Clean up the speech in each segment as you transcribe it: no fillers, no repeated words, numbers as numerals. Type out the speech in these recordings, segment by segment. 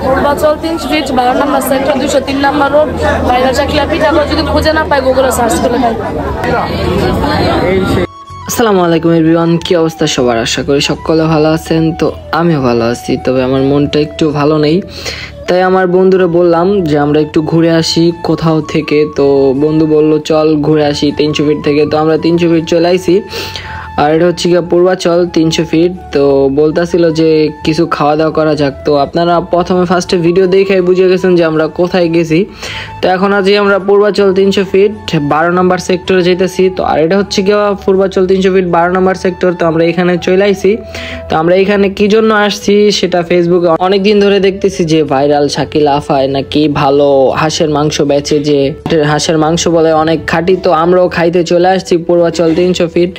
Purbachal 3 fit 12 নম্বর sector 203 নম্বর road বাইরা চাকলা পিঠাগড়। যদি খুঁজে না পাই গুগলে সার্চ করে পাই। আসসালামু আলাইকুম এভরিওয়ান, কি অবস্থা সবার? আশা করি সকলে ভালো আছেন। তো আমিও ভালো আছি, তবে আমার মনটা একটু ভালো নেই। তাই আমার বন্ধুরা বললাম যে আমরা একটু ঘুরে আসি কোথাও থেকে। তো বন্ধু বলল চল ঘুরে আসি 300 ফিট থেকে। তো আমরা 300 ফিট চলে আইছি। আর এটা হচ্ছে গিয়ে পূর্বাচল 300 ফিট। তো বলতেছিল যে কিছু খাওয়া দাওয়া করা যাক। তো আপনারা প্রথমে ফার্স্টে ভিডিও দেখে বুঝে গেছেন যে আমরা কোথায় গেছি। তো এখন আজকে আমরা পূর্বাচল 300 ফিট 12 নম্বর সেক্টরে যেতেছি। তো আর এটা হচ্ছে গিয়ে পূর্বাচল 300 ফিট 12 নম্বর সেক্টর। তো আমরা এখানে চলে আইছি। তো আমরা এখানে কি জন্য আসছি সেটা ফেসবুকে অনেকদিন ধরে দেখতেছি যে ভাইরাল শাকিল আফায় নাকি ভালো হাঁসের মাংস বেচে, যে হাঁসের মাংস বলে অনেক খাঁটি। তো আমরাও খাইতে চলে আসছি পূর্বাচল 300 ফিট।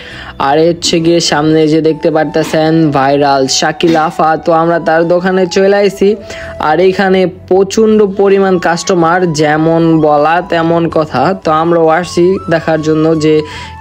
আর হচ্ছে গিয়ে সামনে যে দেখতে পারতেছেন ভাইরাল শাকিল আফা। তো আমরা তার দোকানে চলে আইছি। আর এইখানে প্রচন্ড পরিমাণ কাস্টমার, যেমন বলা তেমন কথা। তো আমরাও আসছি দেখার জন্য যে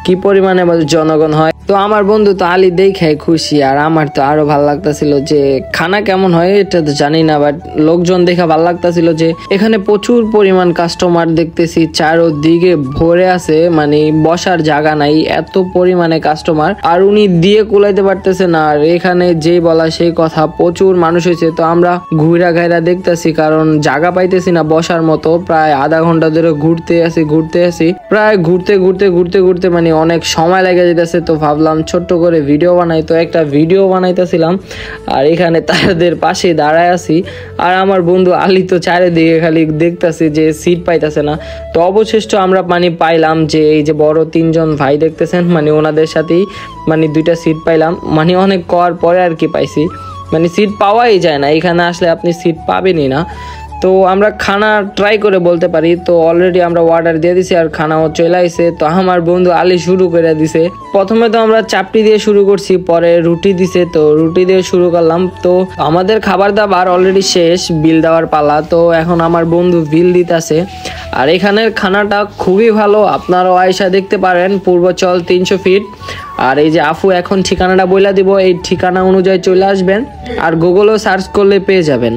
কি পরিমাণে জনগণ হয়। তো আমার বন্ধু তো আলী দেখে খুশি, আর আমার তো আরো ভালো লাগতেছিল যে খানা কেমন হয় এটা তো জানি না, বাট লোকজন দেখে ভালো লাগতেছিল যে এখানে প্রচুর পরিমাণ কাস্টমার দেখতেছি, চারোদিকে ভরে আছে, মানে বসার জায়গা নাই, এত পরিমাণে কাস্টমার। আর উনি দিয়ে কুলাইতে পারতেছে না। আর এখানে যে বলা সেই কথা, প্রচুর মানুষ হয়েছে। তো আমরা ঘুরা ঘাইরা দেখতেছি, কারণ জায়গা পাইতেছি না বসার মতো। প্রায় আধা ঘন্টা ধরে ঘুরতে আসি, প্রায় ঘুরতে মানে অনেক সময় লেগে যেতেছে। তো ভাবলাম ছোট্ট করে ভিডিও বানাই। তো একটা ভিডিও বানাইতেছিলাম, আর এখানে তাদের পাশে দাঁড়ায় আছি। আর আমার বন্ধু আলী তো চারিদিকে খালি দেখতেছে যে সিট পাইতেছে না। তো অবশিষ্ট আমরা পাইলাম যে এই যে বড় 3জন ভাই দেখতেছেন, মানে ওনাদের সাথেই মানে 2টা সিট পাইলাম। মানে অনেক করার পরে আর কি পাইছি, মানে সিট পাওয়াই যায় না, এখানে আসলে আপনি সিট পাবেনই না। তো আমরা খানা ট্রাই করে বলতে পারি। তো অলরেডি আমরা অর্ডার দিয়ে দিছি, আর খানাও চলে আইছে। তো আমার বন্ধু আলী শুরু করে দিছে। প্রথমে তো আমরা চাপটি দিয়ে শুরু করছি, পরে রুটি দিছে। তো রুটি দিয়ে শুরু করলাম। তো আমাদের খাবার দাবার অলরেডি শেষ, বিল দেওয়ার পালা। তো এখন আমার বন্ধু বিল দিতেছে। আর এখানের খানাটা খুবই ভালো, আপনারাও আয়সা দেখতে পারেন পূর্বাচল 300 ফিট। আর এই যে আফু এখন ঠিকানাটা বইলা দিব, এই ঠিকানা অনুযায়ী চলে আসবেন, আর গুগলেও সার্চ করলে পেয়ে যাবেন।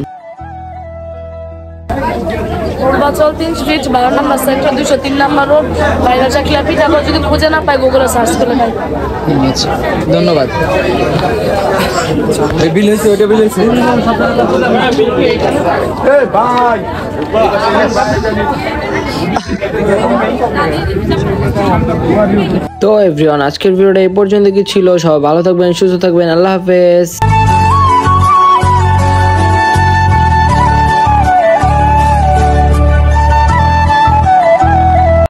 পূর্বাচল 3 ফিট 12 নম্বর সেক্টর 203 নম্বর রোড বাইরা চাকলা পিঠাগড়। যদি খুঁজে না পাই গুগলে সার্চ করে পাই। আচ্ছা, ধন্যবাদ। তো এভরিওয়ান, আজকের ভিডিওটা এই পর্যন্ত কি ছিল। সবাই ভালো থাকবেন, সুস্থ থাকবেন। আল্লাহ হাফেজ।